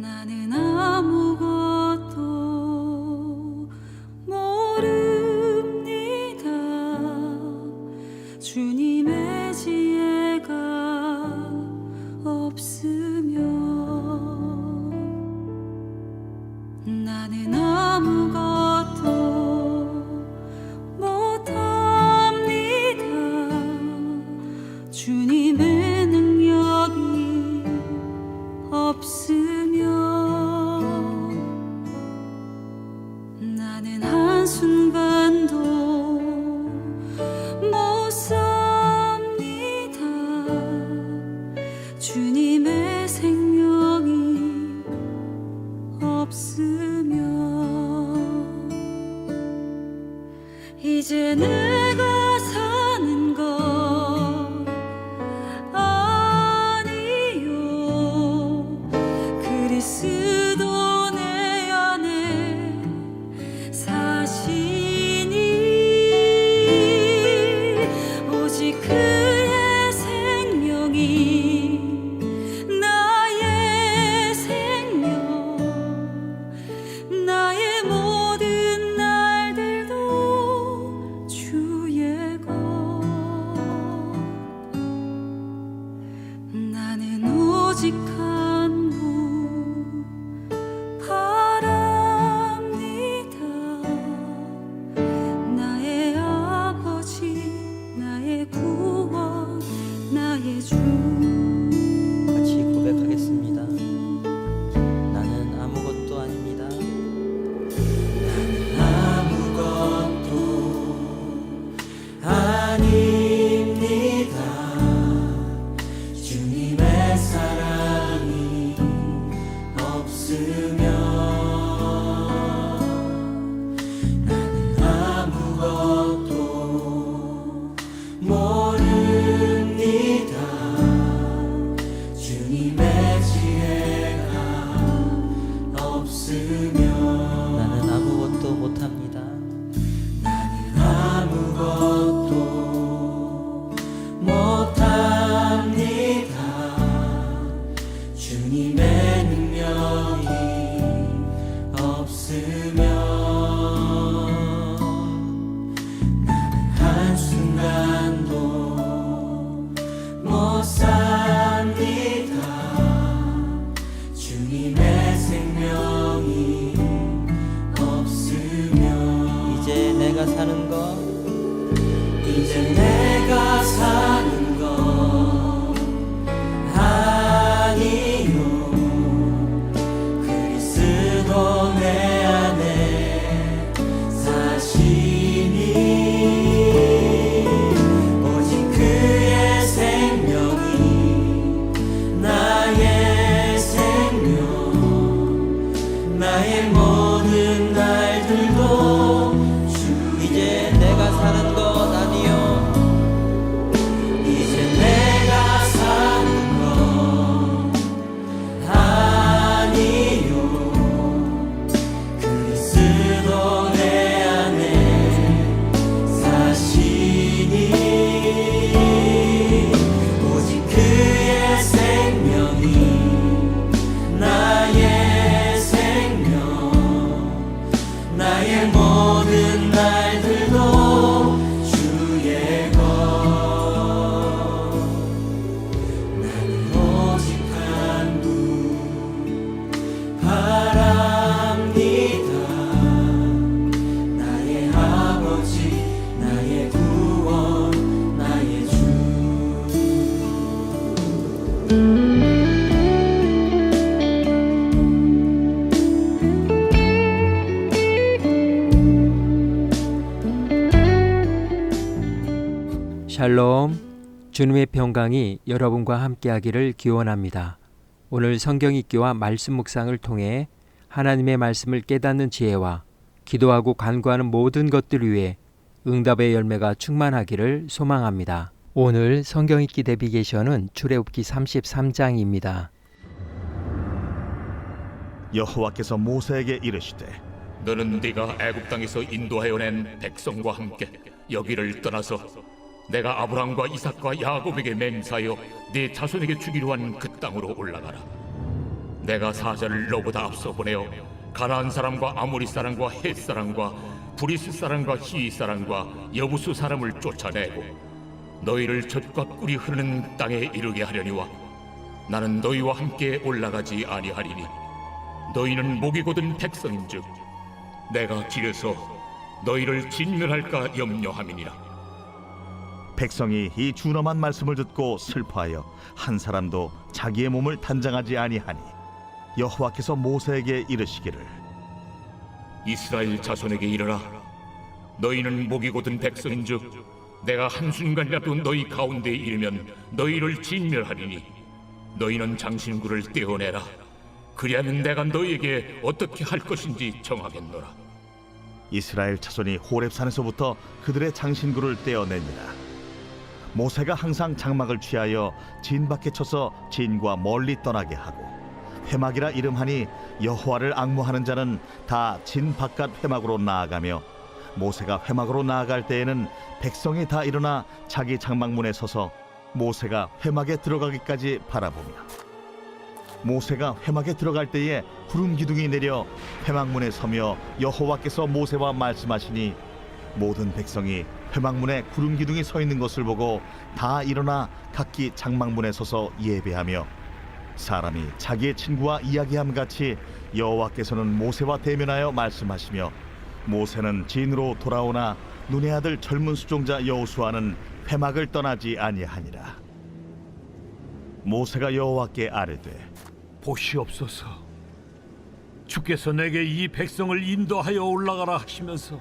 나는 아무것도 모릅니다. 주님의 지혜가 없으면 나는 아무것도 못합니다. 주님의 능력이 없으면 나는 한순간도 못 삽니다. 주님의 생명이 없으면 이제 내가 사는 것 아니요 그리스도 내 안에 사시니 오직 그의 생명이 나의 생명 나의 모든 날들도 주의 것 나는 오직 한 분 바랍니다. 나의 아버지 나의 구원 나의 주 같이 고백하겠습니다. 나는 아무것도 아닙니다. 아무것도 아닙니다. 주님의 사랑이 없으면 나는 아무것도 모릅니다. 주님의 지혜가 없으면 나는 아무것도 못합니다. 아무것도 못합니다. 주님의 능력이 없으면 나는 한순간도 못 삽니다. 주님의 생명이 없으면 이제 내가 사는 것 이제 내가 사는 것 아니요 그리스도 내 안에 사시니 오직 그의 생명이 나의 생명 나의 모든 날들도 이제 내가 사는 것 아니요 이제 내가 사는 것 아니요 그리스도 내 안에 사시니 오직 그의 생명이 나의 생명 나의 모든 날들도 주의 것 나는 오직 한 분 바랍니다. 나의 아버지 나의 구원 나의 주 샬롬, 주님의 평강이 여러분과 함께하기를 기원합니다. 오늘 성경 읽기와 말씀 묵상을 통해 하나님의 말씀을 깨닫는 지혜와 기도하고 간구하는 모든 것들 위해 응답의 열매가 충만하기를 소망합니다. 오늘 성경 읽기 내비게이션은 출애굽기 33장입니다. 여호와께서 모세에게 이르시되 너는 네가 애굽 땅에서 인도하여 낸 백성과 함께 여기를 떠나서 내가 아브라함과 이삭과 야곱에게 맹세하여 네 자손에게 주기로 한 그 땅으로 올라가라. 내가 사자를 너보다 앞서 보내어 가나안 사람과 아모리 사람과 헷 사람과 브리스 사람과 히 사람과 여부수 사람을 쫓아내고 너희를 젖과 꿀이 흐르는 땅에 이르게 하려니와 나는 너희와 함께 올라가지 아니하리니 너희는 목이 곧은 백성인즉 내가 길에서 너희를 진멸할까 염려함이니라. 백성이 이 준엄한 말씀을 듣고 슬퍼하여 한 사람도 자기의 몸을 단장하지 아니하니 여호와께서 모세에게 이르시기를 이스라엘 자손에게 이르라. 너희는 목이 곧은 백성인즉 내가 한순간이라도 너희 가운데에 이르면 너희를 진멸하리니 너희는 장신구를 떼어내라. 그리하면 내가 너희에게 어떻게 할 것인지 정하겠노라. 이스라엘 자손이 호렙산에서부터 그들의 장신구를 떼어냅니다. 모세가 항상 장막을 취하여 진 밖에 쳐서 진과 멀리 떠나게 하고 회막이라 이름하니 여호와를 앙무하는 자는 다 진 바깥 회막으로 나아가며 모세가 회막으로 나아갈 때에는 백성이 다 일어나 자기 장막문에 서서 모세가 회막에 들어가기까지 바라보며 모세가 회막에 들어갈 때에 구름 기둥이 내려 회막문에 서며 여호와께서 모세와 말씀하시니 모든 백성이 회막문에 구름 기둥이 서 있는 것을 보고 다 일어나 각기 장막문에 서서 예배하며 사람이 자기의 친구와 이야기함 같이 여호와께서는 모세와 대면하여 말씀하시며 모세는 진으로 돌아오나 눈의 아들 젊은 수종자 여호수아는 회막을 떠나지 아니하니라. 모세가 여호와께 아뢰되 보시옵소서. 주께서 내게 이 백성을 인도하여 올라가라 하시면서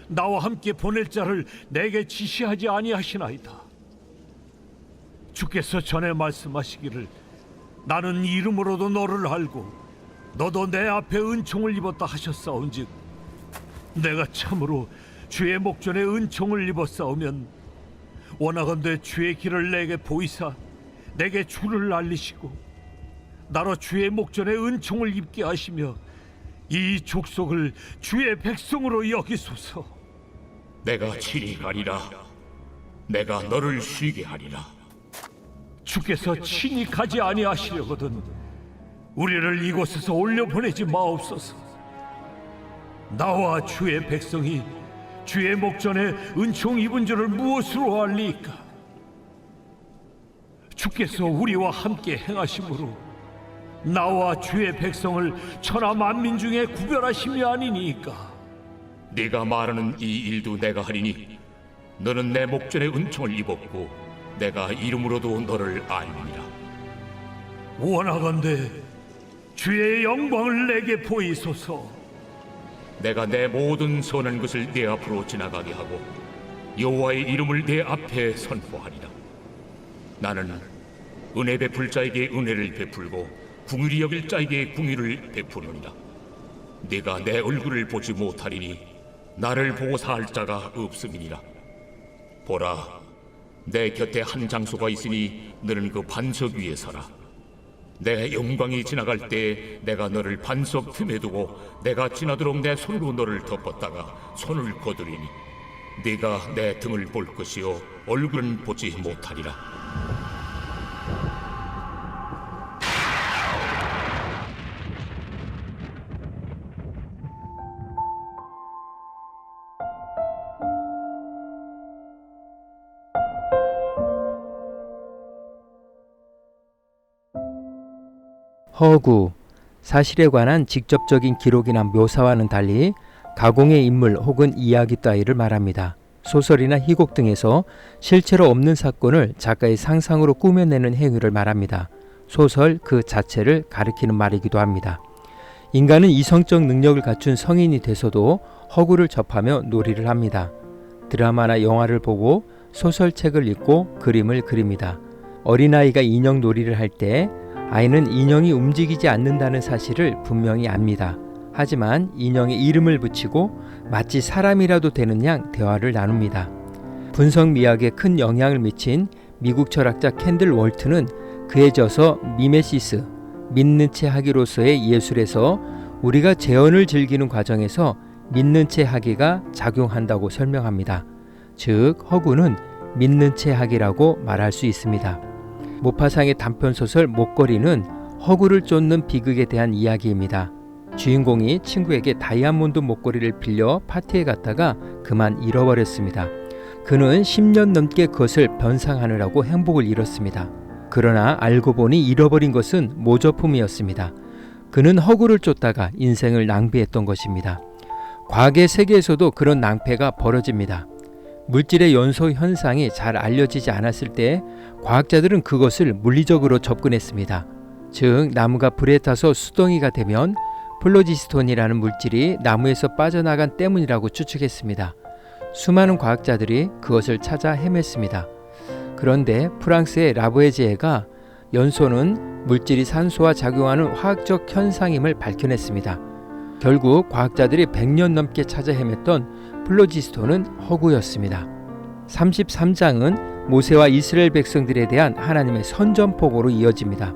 나와 함께 보낼 자를 내게 지시하지 아니하시나이다. 주께서 전에 말씀하시기를 나는 이름으로도 너를 알고 너도 내 앞에 은총을 입었다 하셨사온즉 내가 참으로 주의 목전에 은총을 입었사오면 원하건대 주의 길을 내게 보이사 내게 주를 알리시고 나로 주의 목전에 은총을 입게 하시며 이 족속을 주의 백성으로 여기소서. 내가 친히 가리라. 내가 너를 쉬게 하리라. 주께서 친히 가지 아니하시려거든 우리를 이곳에서 올려보내지 마옵소서. 나와 주의 백성이 주의 목전에 은총 입은 줄을 무엇으로 알리까? 주께서 우리와 함께 행하심으로 나와 주의 백성을 천하 만민 중에 구별하심이 아니니까. 네가 말하는 이 일도 내가 하리니 너는 내 목전에 은총을 입었고 내가 이름으로도 너를 알리니라. 원하건대 주의 영광을 내게 보이소서. 내가 내 모든 선한 것을 내 앞으로 지나가게 하고 여호와의 이름을 내 앞에 선포하리라. 나는 은혜 베풀 자에게 은혜를 베풀고 궁휼히 여길 자에게 궁휼을 베푸느니라. 네가 내 얼굴을 보지 못하리니 나를 보고 살 자가 없음이니라. 보라, 내 곁에 한 장소가 있으니 너는 그 반석 위에 서라. 내 영광이 지나갈 때 내가 너를 반석 틈에 두고 내가 지나도록 내 손으로 너를 덮었다가 손을 거두리니 네가 내 등을 볼 것이요 얼굴은 보지 못하리라. 허구, 사실에 관한 직접적인 기록이나 묘사와는 달리 가공의 인물 혹은 이야기 따위를 말합니다. 소설이나 희곡 등에서 실제로 없는 사건을 작가의 상상으로 꾸며내는 행위를 말합니다. 소설 그 자체를 가리키는 말이기도 합니다. 인간은 이성적 능력을 갖춘 성인이 돼서도 허구를 접하며 놀이를 합니다. 드라마나 영화를 보고 소설책을 읽고 그림을 그립니다. 어린아이가 인형 놀이를 할 때 아이는 인형이 움직이지 않는다는 사실을 분명히 압니다. 하지만 인형에 이름을 붙이고 마치 사람이라도 되는 양 대화를 나눕니다. 분석미학에 큰 영향을 미친 미국 철학자 캔들 월트는 그에 져서 미메시스, 믿는 채 하기로서의 예술에서 우리가 재현을 즐기는 과정에서 믿는 채 하기가 작용한다고 설명합니다. 즉 허구는 믿는 채 하기라고 말할 수 있습니다. 모파상의 단편소설 목걸이는 허구를 쫓는 비극에 대한 이야기입니다. 주인공이 친구에게 다이아몬드 목걸이를 빌려 파티에 갔다가 그만 잃어버렸습니다. 그는 10년 넘게 그것을 변상하느라고 행복을 잃었습니다. 그러나 알고 보니 잃어버린 것은 모조품이었습니다. 그는 허구를 쫓다가 인생을 낭비했던 것입니다. 과학의 세계에서도 그런 낭패가 벌어집니다. 물질의 연소 현상이 잘 알려지지 않았을 때 과학자들은 그것을 물리적으로 접근했습니다. 즉 나무가 불에 타서 수동이가 되면 플로지스톤이라는 물질이 나무에서 빠져나간 때문이라고 추측했습니다. 수많은 과학자들이 그것을 찾아 헤맸습니다. 그런데 프랑스의 라보에지에가 연소는 물질이 산소와 작용하는 화학적 현상임을 밝혀냈습니다. 결국 과학자들이 100년 넘게 찾아 헤맸던 플로지스톤은 허구였습니다. 33장은 모세와 이스라엘 백성들에 대한 하나님의 선전포고로 이어집니다.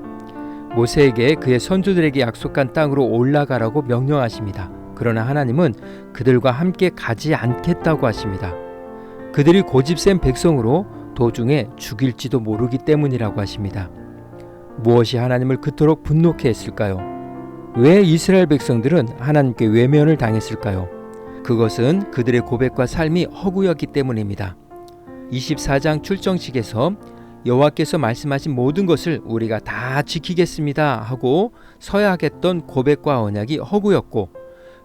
모세에게 그의 선조들에게 약속한 땅으로 올라가라고 명령하십니다. 그러나 하나님은 그들과 함께 가지 않겠다고 하십니다. 그들이 고집센 백성으로 도중에 죽일지도 모르기 때문이라고 하십니다. 무엇이 하나님을 그토록 분노케 했을까요? 왜 이스라엘 백성들은 하나님께 외면을 당했을까요? 그것은 그들의 고백과 삶이 허구였기 때문입니다. 24장 출정식에서 여호와께서 말씀하신 모든 것을 우리가 다 지키겠습니다 하고 서야 하겠던 고백과 언약이 허구였고,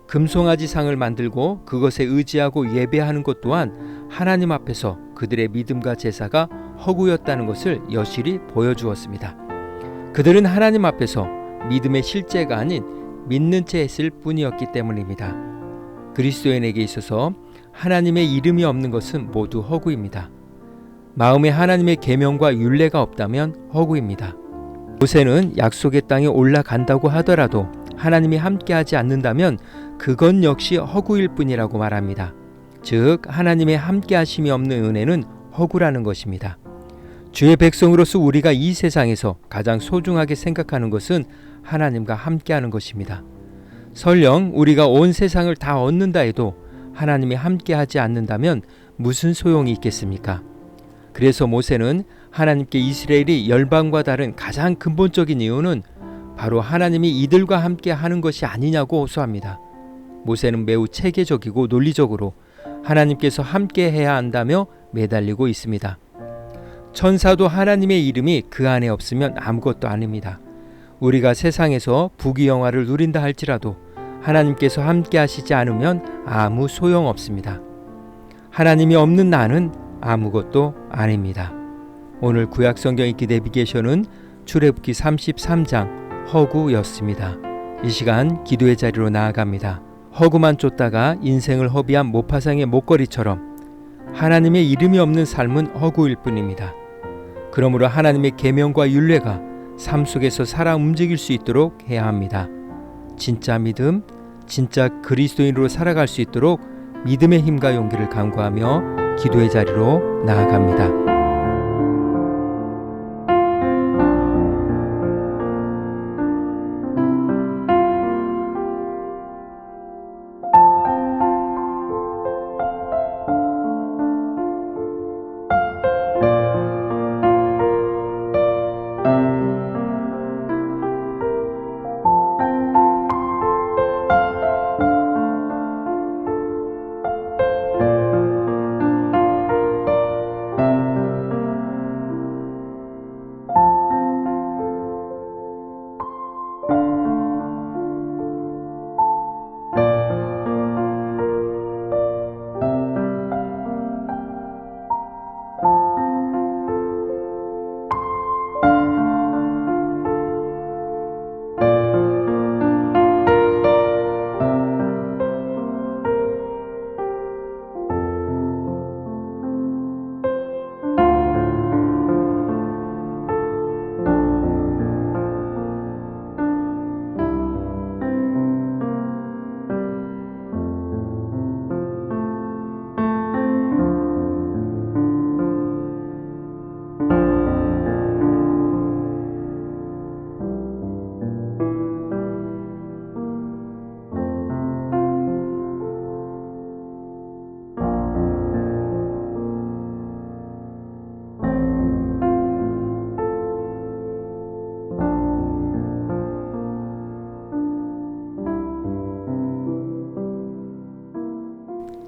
금송아지 상을 만들고 그것에 의지하고 예배하는 것 또한 하나님 앞에서 그들의 믿음과 제사가 허구였다는 것을 여실히 보여주었습니다. 그들은 하나님 앞에서 믿음의 실제가 아닌 믿는 채 했을 뿐이었기 때문입니다. 그리스도인에게 있어서 하나님의 이름이 없는 것은 모두 허구입니다. 마음에 하나님의 계명과 율례가 없다면 허구입니다. 모세는 약속의 땅에 올라간다고 하더라도 하나님이 함께하지 않는다면 그건 역시 허구일 뿐이라고 말합니다. 즉 하나님의 함께하심이 없는 은혜는 허구라는 것입니다. 주의 백성으로서 우리가 이 세상에서 가장 소중하게 생각하는 것은 하나님과 함께하는 것입니다. 설령 우리가 온 세상을 다 얻는다 해도 하나님이 함께하지 않는다면 무슨 소용이 있겠습니까? 그래서 모세는 하나님께 이스라엘이 열방과 다른 가장 근본적인 이유는 바로 하나님이 이들과 함께 하는 것이 아니냐고 호소합니다. 모세는 매우 체계적이고 논리적으로 하나님께서 함께 해야 한다며 매달리고 있습니다. 천사도 하나님의 이름이 그 안에 없으면 아무것도 아닙니다. 우리가 세상에서 부귀영화를 누린다 할지라도 하나님께서 함께 하시지 않으면 아무 소용 없습니다. 하나님이 없는 나는 아무것도 아닙니다. 오늘 구약성경 읽기 내비게이션은 출애굽기 33장 허구였습니다. 이 시간 기도의 자리로 나아갑니다. 허구만 쫓다가 인생을 허비한 모파상의 목걸이처럼 하나님의 이름이 없는 삶은 허구일 뿐입니다. 그러므로 하나님의 계명과 율례가 삶 속에서 살아 움직일 수 있도록 해야 합니다. 진짜 믿음, 진짜 그리스도인으로 살아갈 수 있도록 믿음의 힘과 용기를 간구하며 기도의 자리로 나아갑니다.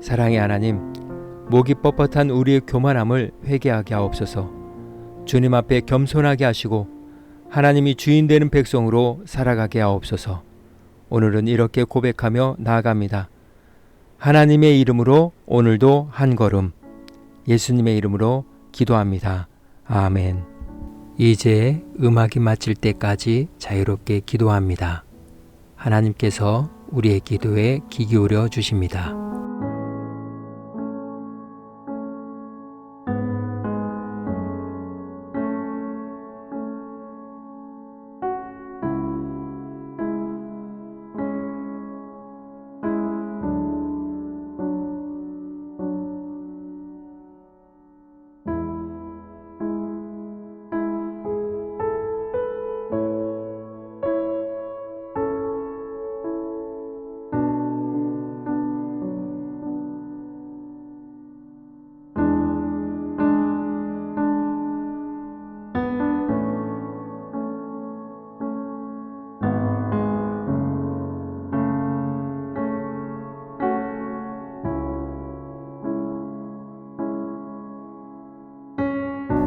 사랑의 하나님, 목이 뻣뻣한 우리의 교만함을 회개하게 하옵소서. 주님 앞에 겸손하게 하시고 하나님이 주인 되는 백성으로 살아가게 하옵소서. 오늘은 이렇게 고백하며 나아갑니다. 하나님의 이름으로 오늘도 한 걸음, 예수님의 이름으로 기도합니다. 아멘. 이제 음악이 마칠 때까지 자유롭게 기도합니다. 하나님께서 우리의 기도에 귀 기울여 주십니다.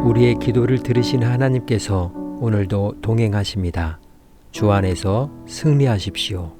우리의 기도를 들으신 하나님께서 오늘도 동행하십니다. 주 안에서 승리하십시오.